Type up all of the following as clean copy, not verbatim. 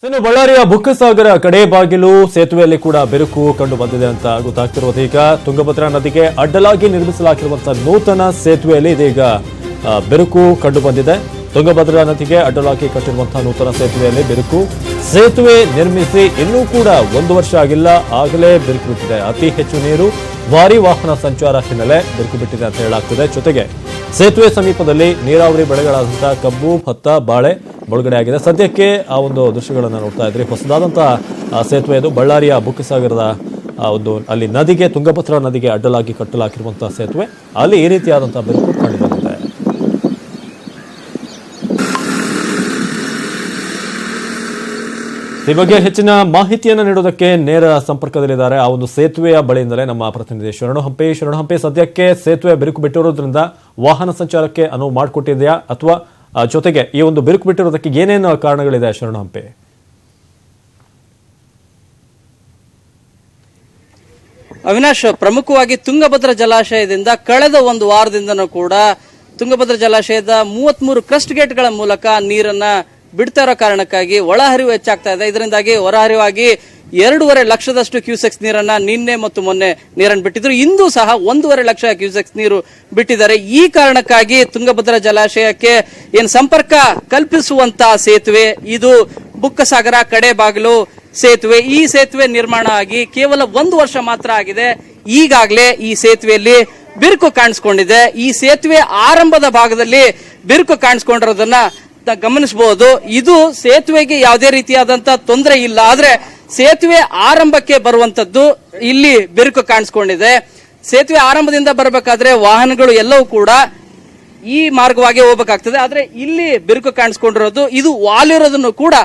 ಇನ್ನು ಬಳ್ಳಾರಿಯ ಬುಕ್ಕಸಾಗರ ಕಡೆ ಬಾಗಿಲು ಸೇತುವೆಯಲ್ಲಿ ಕೂಡ ಬೆರುಕು ಕಂಡು ಬಂದಿದೆ ಅಂತ ಗೊತ್ತಾಗ್ತಿರುವುದು. ಈಗ ತುಂಗಭದ್ರಾ ನದಿಗೆ ಅಡ್ಡಲಾಗಿ ನಿರ್ಮಿಸಲಾಗಿರುವಂತಹ ನೂತನ ಸೇತುವೆಯಲ್ಲಿ ಇದೀಗ ಬೆರುಕು ಕಂಡು ಬಂದಿದೆ. ತುಂಗಭದ್ರಾ ನದಿಗೆ ಅಡ್ಡಲಾಗಿ ಕಟ್ಟಿರುವಂತಹ ನೂತನ ಸೇತುವೆಯಲ್ಲಿ ಬೆರುಕು. ಸೇತುವೆ ನಿರ್ಮಿಸಿ ಇನ್ನೂ ಕೂಡ 1 ವರ್ಷ ಆಗಿಲ್ಲ, ಆಗಲೇ ಬೆರುಕು ಬಿಟ್ಟಿದೆ. ಅತಿ ಹೆಚ್ಚು ನೀರು, ಭಾರಿ ವಾಹನ ಸಂಚಾರ ಹಿನ್ನೆಲೆ ಬೆರುಕು ಬಿಟ್ಟಿದೆ ಅಂತ ಹೇಳಲಾಗ್ತಿದೆ. ಜೊತೆಗೆ ಸೇತುವೆ ಸಮೀಪದಲ್ಲಿ ನೀರಾವರಿ ಬೆಳೆಗಳಾದಂತಹ ಕಬ್ಬು, ಭತ್ತ, ಬಾಳೆ ಮುಳುಗಡೆ ಆಗಿದೆ. ಸದ್ಯಕ್ಕೆ ಆ ಒಂದು ದೃಶ್ಯಗಳನ್ನು ನೋಡ್ತಾ ಇದ್ರಿ. ಹೊಸದಾದಂತಹ ಸೇತುವೆ ಇದು ಬಳ್ಳಾರಿಯ ಬುಕ್ಕಸಾಗರದ ಒಂದು ಅಲ್ಲಿ ನದಿಗೆ, ತುಂಗಭದ್ರಾ ನದಿಗೆ ಅಡ್ಡಲಾಗಿ ಕಟ್ಟಲಾಗಿರುವಂತಹ ಸೇತುವೆ, ಅಲ್ಲಿ ಈ ರೀತಿಯಾದಂತಹ ಬೆರುಕು ಕಂಡುಬಂದಿದೆ. ಈ ಬಗ್ಗೆ ಹೆಚ್ಚಿನ ಮಾಹಿತಿಯನ್ನು ನೀಡೋದಕ್ಕೆ ನೇರ ಸಂಪರ್ಕದಲ್ಲಿದ್ದಾರೆ ಆ ಒಂದು ಸೇತುವೆಯ ಬಳಿಯಿಂದಲೇ ನಮ್ಮ ಪ್ರತಿನಿಧಿ ಶರಣು ಹಂಪೆ. ಸದ್ಯಕ್ಕೆ ಸೇತುವೆ ಬಿರುಕು ಬಿಟ್ಟಿರೋದ್ರಿಂದ ವಾಹನ ಸಂಚಾರಕ್ಕೆ ಅನುವು ಮಾಡಿಕೊಟ್ಟಿದೆಯಾ, ಅಥವಾ ಜೊತೆಗೆ ಈ ಒಂದು ಬಿರುಕು ಬಿಟ್ಟಿರೋದಕ್ಕೆ ಏನೇನು ಕಾರಣಗಳಿದೆ ಶರಣು ಹಂಪೆ? ಅವಿನಾಶ್, ಪ್ರಮುಖವಾಗಿ ತುಂಗಭದ್ರಾ ಜಲಾಶಯದಿಂದ ಕಳೆದ 1 ವಾರದಿಂದನೂ ಕೂಡ ತುಂಗಭದ್ರಾ ಜಲಾಶಯದ 33 ಕ್ರಸ್ಟ್ ಗೇಟ್ಗಳ ಮೂಲಕ ನೀರನ್ನ ಬಿಡ್ತಾ ಇರೋ ಕಾರಣಕ್ಕಾಗಿ ಒಳಹರಿವು ಹೆಚ್ಚಾಗ್ತಾ ಇದೆ. ಇದರಿಂದಾಗಿ ಹೊರಹರಿವಾಗಿ 2.5 ಲಕ್ಷದಷ್ಟು ಕ್ಯೂಸೆಕ್ಸ್ ನೀರನ್ನ ನಿನ್ನೆ ಮತ್ತು ಮೊನ್ನೆ ನೀರನ್ನು ಬಿಟ್ಟಿದ್ರು. ಇಂದು ಸಹ 1.5 ಲಕ್ಷ ಕ್ಯೂಸೆಕ್ಸ್ ನೀರು ಬಿಟ್ಟಿದ್ದಾರೆ. ಈ ಕಾರಣಕ್ಕಾಗಿ ತುಂಗಭದ್ರಾ ಜಲಾಶಯಕ್ಕೆ ಸಂಪರ್ಕ ಕಲ್ಪಿಸುವಂತಹ ಸೇತುವೆ ಇದು ಬುಕ್ಕಸಾಗರ ಕಡೆ ಬಾಗಿಲು ಸೇತುವೆ. ಈ ಸೇತುವೆ ನಿರ್ಮಾಣ ಆಗಿ ಕೇವಲ 1 ವರ್ಷ ಮಾತ್ರ ಆಗಿದೆ. ಈಗಾಗಲೇ ಈ ಸೇತುವೆಯಲ್ಲಿ ಬಿರುಕು ಕಾಣಿಸ್ಕೊಂಡಿದೆ. ಈ ಸೇತುವೆ ಆರಂಭದ ಭಾಗದಲ್ಲಿ ಬಿರುಕು ಕಾಣಿಸ್ಕೊಂಡಿರೋದನ್ನ ಗಮನಿಸಬಹುದು. ಇದು ಸೇತುವೆಗೆ ಯಾವುದೇ ರೀತಿಯಾದಂತಹ ತೊಂದರೆ ಇಲ್ಲ, ಆದ್ರೆ ಸೇತುವೆ ಆರಂಭಕ್ಕೆ ಬರುವಂತದ್ದು ಇಲ್ಲಿ ಬಿರುಕು ಕಾಣಿಸ್ಕೊಂಡಿದೆ. ಸೇತುವೆ ಆರಂಭದಿಂದ ಬರಬೇಕಾದ್ರೆ ವಾಹನಗಳು ಎಲ್ಲವೂ ಕೂಡ ಈ ಮಾರ್ಗವಾಗಿ ಹೋಗಬೇಕಾಗ್ತದೆ, ಆದ್ರೆ ಇಲ್ಲಿ ಬಿರುಕು ಕಾಣಿಸ್ಕೊಂಡಿರೋದು, ಇದು ವಾಲಿರೋದನ್ನು ಕೂಡ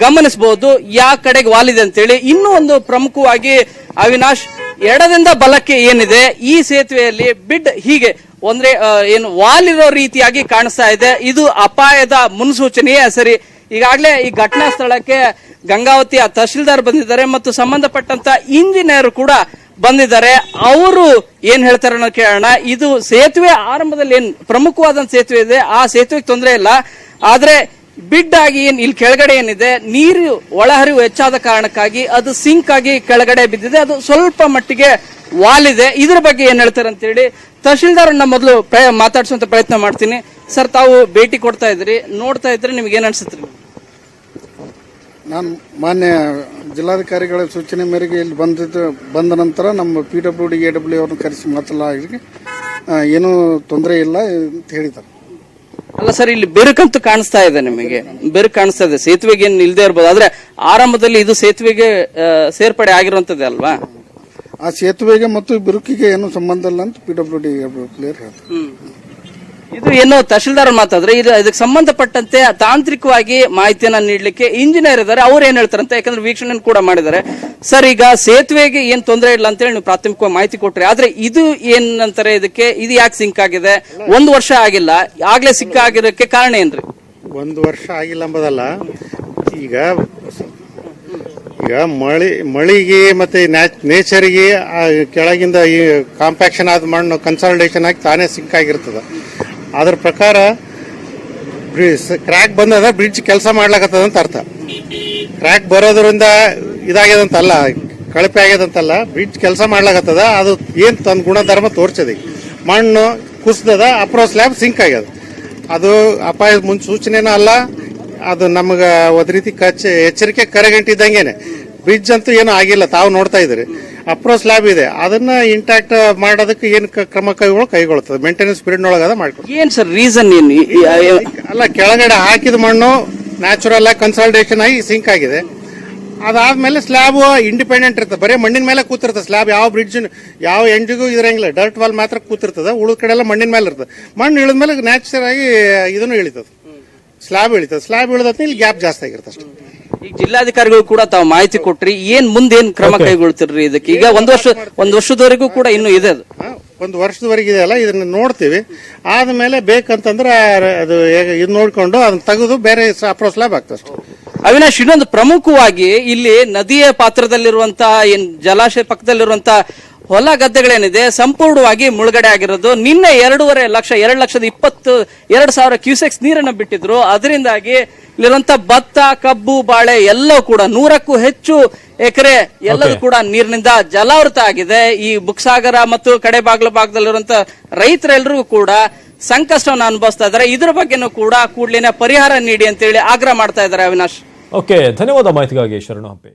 ಗಮನಿಸಬಹುದು. ಯಾವ ಕಡೆಗೆ ವಾಲಿದೆ ಅಂತೇಳಿ. ಇನ್ನೂ ಒಂದು ಪ್ರಮುಖವಾಗಿ ಅವಿನಾಶ್, ಎಡದಿಂದ ಬಲಕ್ಕೆ ಏನಿದೆ ಈ ಸೇತುವೆಯಲ್ಲಿ ಬಿಡ್ ಹೀಗೆ ಅಂದ್ರೆ ವಾಲಿರೋ ರೀತಿಯಾಗಿ ಕಾಣಿಸ್ತಾ ಇದೆ. ಇದು ಅಪಾಯದ ಮುನ್ಸೂಚನೆಯೇ ಸರಿ. ಈಗಾಗಲೇ ಈ ಘಟನಾ ಸ್ಥಳಕ್ಕೆ ಗಂಗಾವತಿಯ ತಹಶೀಲ್ದಾರ್ ಬಂದಿದ್ದಾರೆ ಮತ್ತು ಸಂಬಂಧಪಟ್ಟಂತ ಇಂಜಿನಿಯರ್ ಕೂಡ ಬಂದಿದ್ದಾರೆ. ಅವರು ಏನ್ ಹೇಳ್ತಾರೆ ಅನ್ನೋ ಕೇಳೋಣ. ಇದು ಸೇತುವೆ ಆರಂಭದಲ್ಲಿ ಏನ್ ಪ್ರಮುಖವಾದ ಸೇತುವೆ ಇದೆ, ಆ ಸೇತುವೆಗೆ ತೊಂದರೆ ಇಲ್ಲ, ಆದ್ರೆ ಬಿಡ್ ಆಗಿ ಇಲ್ಲಿ ಕೆಳಗಡೆ ಏನಿದೆ ನೀರು ಒಳಹರಿವು ಹೆಚ್ಚಾದ ಕಾರಣಕ್ಕಾಗಿ ಅದು ಸಿಂಕ್ ಆಗಿ ಕೆಳಗಡೆ ಬಿದ್ದಿದೆ. ಅದು ಸ್ವಲ್ಪ ಮಟ್ಟಿಗೆ ವಾಲಿದೆ. ಇದ್ರ ಬಗ್ಗೆ ಏನ್ ಹೇಳ್ತಾರೆ ಅಂತ ಹೇಳಿ ತಹಶೀಲ್ದಾರ್ ಮೊದಲು ಮಾತಾಡ್ಸುವಂತ ಪ್ರಯತ್ನ ಮಾಡ್ತೀನಿ. ಸರ್, ತಾವು ಭೇಟಿ ಕೊಡ್ತಾ ಇದ್ರಿ, ನೋಡ್ತಾ ಇದ್ರೆ ನಿಮ್ಗೆ ಏನ್ ಅನ್ಸುತ್ತೆ? ನಾನು ಮಾನ್ಯ ಜಿಲ್ಲಾಧಿಕಾರಿಗಳ ಸೂಚನೆ ಮೇರೆಗೆ ಇಲ್ಲಿ ಬಂದ ನಂತರ ನಮ್ಮ PWD AW ಅವ್ರನ್ನ ಕರೆಸಿ ಮಾತನಾಡಿ ಏನೂ ತೊಂದರೆ ಇಲ್ಲ ಅಂತ ಹೇಳಿದ್ದಾರೆ. ಅಲ್ಲ ಸರ್, ಇಲ್ಲಿ ಬೆರುಕಂತೂ ಕಾಣಿಸ್ತಾ ಇದೆ, ನಿಮಗೆ ಬೆರುಕು ಕಾಣಿಸ್ತಾ ಇದೆ. ಸೇತುವೆಗೆ ಏನು ಇಲ್ಲದೆ ಇರ್ಬೋದು, ಆದ್ರೆ ಆರಂಭದಲ್ಲಿ ಇದು ಸೇತುವೆಗೆ ಸೇರ್ಪಡೆ ಆಗಿರುವಂತದ್ದೇ ಅಲ್ವಾ? ಆ ಸೇತುವೆಗೆ ಮತ್ತು ಬಿರುಕಿಗೆ ಏನು ಸಂಬಂಧ ಇಲ್ಲ ಅಂತ PWD ಕ್ಲಿಯರ್ ಹೇಳ್ತಾರೆ. ಇದು ಏನೋ ತಹಶೀಲ್ದಾರ್ ಮಾತಾದ್ರೆ ಇದಕ್ಕೆ ಸಂಬಂಧಪಟ್ಟಂತೆ ತಾಂತ್ರಿಕವಾಗಿ ಮಾಹಿತಿಯನ್ನ ನೀಡಲಿಕ್ಕೆ ಇಂಜಿನಿಯರ್ ಇದ್ದಾರೆ. ಅವ್ರು ಏನ್ ಹೇಳ್ತಾರಂತೆ, ಯಾಕಂದ್ರೆ ವೀಕ್ಷಣೆ ಕೂಡ ಮಾಡಿದ್ದಾರೆ. ಸರ್, ಈಗ ಸೇತುವೆಗೆ ಏನ್ ತೊಂದರೆ ಇಲ್ಲ ಅಂತ ಹೇಳಿ ನೀವು ಪ್ರಾಥಮಿಕವಾಗಿ ಮಾಹಿತಿ ಕೊಟ್ರಿ, ಆದ್ರೆ ಇದು ಏನಂತಾರೆ, ಇದು ಯಾಕೆ ಸಿಂಕ್ ಆಗಿದೆ? 1 ವರ್ಷ ಆಗಿಲ್ಲ, ಆಗ್ಲೇ ಸಿಂಕ್ ಆಗಿರೋಕ್ಕೆ ಕಾರಣ ಏನ್ರಿ? 1 ವರ್ಷ ಆಗಿಲ್ಲ ಎಂಬುದಲ್ಲ, ಈಗ ಮಳಿಗೆ ಮತ್ತೆ ನೇಚರ್ಗೆ ಕೆಳಗಿಂದ ಈ ಕಾಂಪ್ಯಾಕ್ಷನ್ ಆದ ಮಣ್ಣು ಕನ್ಸಾಲಿಡೇಷನ್ ಆಗಿ ತಾನೇ ಸಿಂಕ್ ಆಗಿರ್ತದ. ಅದ್ರ ಪ್ರಕಾರ ಕ್ರ್ಯಾಕ್ ಬಂದದ, ಬ್ರಿಡ್ಜ್ ಕೆಲಸ ಮಾಡ್ಲಾಕತ್ತದ ಅಂತ ಅರ್ಥ. ಕ್ರ್ಯಾಕ್ ಬರೋದ್ರಿಂದ ಇದಾಗ್ಯದಂತಲ್ಲ, ಕಳಪೆ ಆಗ್ಯದಂತಲ್ಲ, ಬ್ರಿಡ್ಜ್ ಕೆಲಸ ಮಾಡ್ಲಾಕತ್ತದ. ಅದು ಏನ್ ತನ್ನ ಗುಣಧರ್ಮ ತೋರ್ಸದ. ಮಣ್ಣು ಕುಸ್ದದ, ಅಪ್ರೋ ಸ್ಲ್ಯಾಬ್ ಸಿಂಕ್ ಆಗ್ಯದ. ಅದು ಅಪಾಯದ ಮುನ್ಸೂಚನೆನೂ ಅಲ್ಲ, ಅದು ನಮ್ಗ ಒಂದ್ ರೀತಿ ಎಚ್ಚರಿಕೆ ಕರೆಗಂಟಿದ್ದಂಗೆನೆ. ಬ್ರಿಡ್ಜ್ ಅಂತೂ ಏನೂ ಆಗಿಲ್ಲ, ತಾವು ನೋಡ್ತಾ ಇದ್ರಿ. ಅಪ್ರೋ ಸ್ಲ್ಯಾಬ್ ಇದೆ, ಅದನ್ನ ಇಂಟ್ಯಾಕ್ಟ್ ಮಾಡೋದಕ್ಕೆ ಏನ್ ಕ್ರಮ ಕೈಗೊಳ್ತದೆ, ಮೇಂಟೆನೆನ್ಸ್ ಪೀರಿಯಡ್ ಒಳಗದ ಮಾಡ್ಕೊಡ್ತೀವಿ. ಏನ್ ಸರ್ ರೀಸನ್ ಏನು? ಅಲ್ಲ, ಕೆಳಗಡೆ ಹಾಕಿದ ಮಣ್ಣು ನ್ಯಾಚುರಲ್ ಆಗಿ ಕನ್ಸಾಲಿಡೇಷನ್ ಆಗಿ ಸಿಂಕ್ ಆಗಿದೆ. ಅದಾದ್ಮೇಲೆ ಸ್ಲ್ಯಾಬ್ ಇಂಡಿಪೆಂಡೆಂಟ್ ಇರ್ತದೆ, ಬರೀ ಮಣ್ಣಿನ ಮೇಲೆ ಕೂತಿರ್ತದೆ ಸ್ಲ್ಯಾಬ್. ಯಾವ ಬ್ರಿಡ್ಜ್ ಯಾವ ಎಂಡಿಗೂ ಇದ್ರಂಗಿಲ್ಲ, ಡರ್ಟ್ ವಾಲ್ ಮಾತ್ರ ಕೂತಿರ್ತದೆ, ಉಳಿದ ಕಡೆ ಎಲ್ಲ ಮಣ್ಣಿನ ಮೇಲೆ ಇರ್ತದೆ. ಮಣ್ಣು ಇಳಿದ್ಮೇಲೆ ನ್ಯಾಚುರಲ್ ಆಗಿ ಇದನ್ನು ಇಳಿತದೆ, ಸ್ಲ್ಯಾಬ್ ಇಳಿತದೆ. ಸ್ಲ್ಯಾಬ್ ಇಳಿದತ್ತೆ ಇಲ್ಲಿ ಗ್ಯಾಪ್ ಜಾಸ್ತಿ ಆಗಿರುತ್ತೆ ಅಷ್ಟೇ. ಈಗ ಜಿಲ್ಲಾಧಿಕಾರಿಗಳು ಕೂಡ ತಾವು ಮಾಹಿತಿ ಕೊಟ್ರಿ, ಏನ್ ಮುಂದೇನ್ ಕ್ರಮ ಕೈಗೊಳ್ತಿರ್ರಿ ಇದಕ್ಕೆ? ಈಗ 1 ವರ್ಷದವರೆಗೂ ಕೂಡ ಇನ್ನು ಇದೆ, ಅದು 1 ವರ್ಷದವರೆಗೆ ಇದೆಯಲ್ಲ, ಇದನ್ನ ನೋಡ್ತೀವಿ. ಆದ್ಮೇಲೆ ಬೇಕಂತಂದ್ರೆ ಅದು ಇದು ನೋಡ್ಕೊಂಡು ಅದನ್ನ ತೆಗೆದು ಬೇರೆ ಅಪ್ರೋ ಸ್ಲ್ಯಾಬ್ ಆಗ್ತದೆ ಅಷ್ಟೇ. ಅವಿನಾಶ್, ಇನ್ನೊಂದು ಪ್ರಮುಖವಾಗಿ ಇಲ್ಲಿ ನದಿಯ ಪಾತ್ರದಲ್ಲಿರುವಂತಹ ಜಲಾಶಯ ಪಕ್ಕದಲ್ಲಿರುವಂತಹ ಹೊಲ ಗದ್ದೆಗಳೇನಿದೆ ಸಂಪೂರ್ಣವಾಗಿ ಮುಳುಗಡೆ ಆಗಿರೋದು. ನಿನ್ನೆ 2,22,20,000 ಕ್ಯೂಸೆಕ್ಸ್ ನೀರನ್ನು ಬಿಟ್ಟಿದ್ರು. ಅದರಿಂದಾಗಿ ಇಲ್ಲಿರುವಂತ ಭತ್ತ, ಕಬ್ಬು, ಬಾಳೆ ಎಲ್ಲವೂ ಕೂಡ 100ಕ್ಕೂ ಹೆಚ್ಚು ಎಕರೆ ಎಲ್ಲವೂ ಕೂಡ ನೀರಿನಿಂದ ಜಲಾವೃತ ಆಗಿದೆ. ಈ ಬುಕ್ಸಾಗರ ಮತ್ತು ಕಡೆ ಬಾಗ್ಲ ಭಾಗದಲ್ಲಿರುವಂತ ರೈತರೆಲ್ಲರಿಗೂ ಕೂಡ ಸಂಕಷ್ಟವನ್ನು ಅನುಭವಿಸ್ತಾ ಇದ್ದಾರೆ. ಇದ್ರ ಬಗ್ಗೆನೂ ಕೂಡ ಕೂಡಲೇ ಪರಿಹಾರ ನೀಡಿ ಅಂತೇಳಿ ಆಗ್ರಹ ಮಾಡ್ತಾ ಇದ್ದಾರೆ. ಅವಿನಾಶ್, ಓಕೆ, ಧನ್ಯವಾದ ಮಾಹಿತಿಗಾಗಿ ಶರಣು ಹಂಪೆ.